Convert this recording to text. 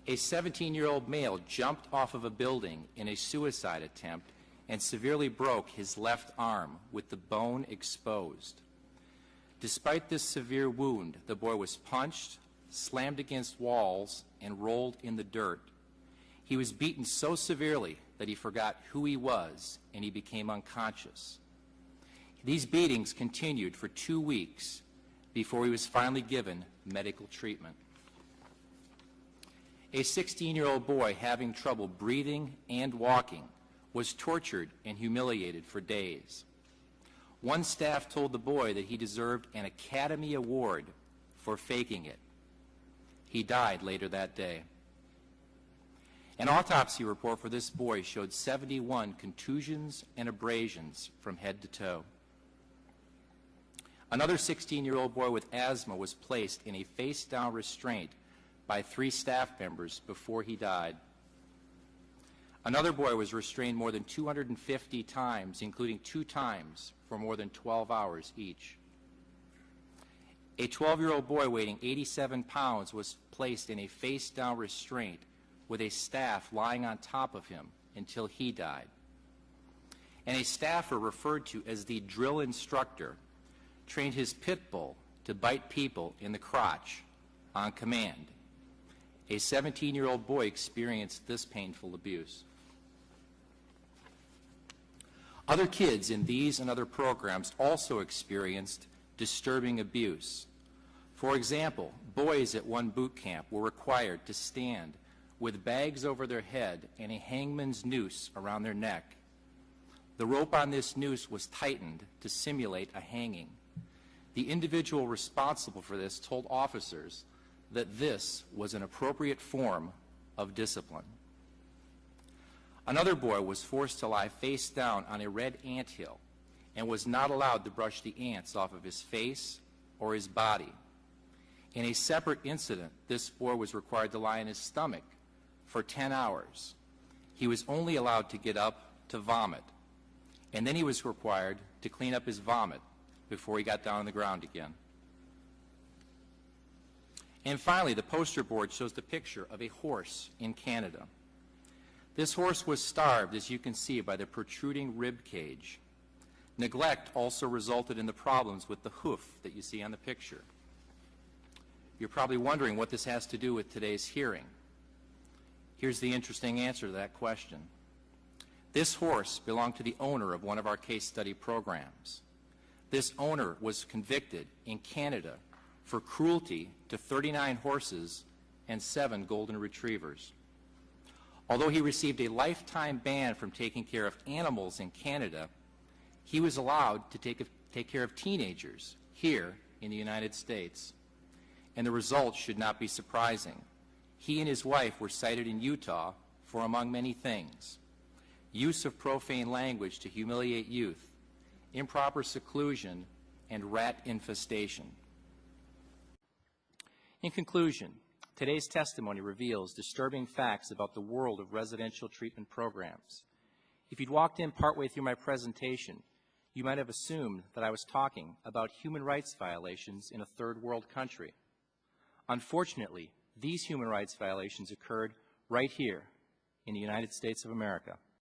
A 17-year-old male jumped off of a building in a suicide attempt and severely broke his left arm with the bone exposed. Despite this severe wound, the boy was punched, slammed against walls, and rolled in the dirt. He was beaten so severely that he forgot who he was and he became unconscious. These beatings continued for 2 weeks before he was finally given medical treatment. A 16-year-old boy having trouble breathing and walking was tortured and humiliated for days. One staff told the boy that he deserved an Academy Award for faking it. He died later that day. An autopsy report for this boy showed 71 contusions and abrasions from head to toe. Another 16-year-old boy with asthma was placed in a face-down restraint by 3 staff members before he died. Another boy was restrained more than 250 times, including 2 times for more than 12 hours each. A 12-year-old boy weighing 87 pounds was placed in a face-down restraint with a staff lying on top of him until he died. And a staffer referred to as the drill instructor trained his pit bull to bite people in the crotch on command. A 17-year-old boy experienced this painful abuse. Other kids in these and other programs also experienced disturbing abuse. For example, boys at one boot camp were required to stand with bags over their head and a hangman's noose around their neck. The rope on this noose was tightened to simulate a hanging. The individual responsible for this told officers that this was an appropriate form of discipline. Another boy was forced to lie face down on a red anthill and was not allowed to brush the ants off of his face or his body. In a separate incident, this boy was required to lie on his stomach for 10 hours. He was only allowed to get up to vomit, and then he was required to clean up his vomit before he got down on the ground again. And finally, the poster board shows the picture of a horse in Canada. This horse was starved, as you can see, by the protruding rib cage. Neglect also resulted in the problems with the hoof that you see on the picture. You're probably wondering what this has to do with today's hearing. Here's the interesting answer to that question. This horse belonged to the owner of one of our case study programs. This owner was convicted in Canada for cruelty to 39 horses and 7 golden retrievers. Although he received a lifetime ban from taking care of animals in Canada, he was allowed to take care of teenagers here in the United States. And the results should not be surprising. He and his wife were cited in Utah for, among many things, use of profane language to humiliate youth, improper seclusion, and rat infestation. In conclusion, today's testimony reveals disturbing facts about the world of residential treatment programs. If you'd walked in partway through my presentation, you might have assumed that I was talking about human rights violations in a third world country. Unfortunately, these human rights violations occurred right here in the United States of America.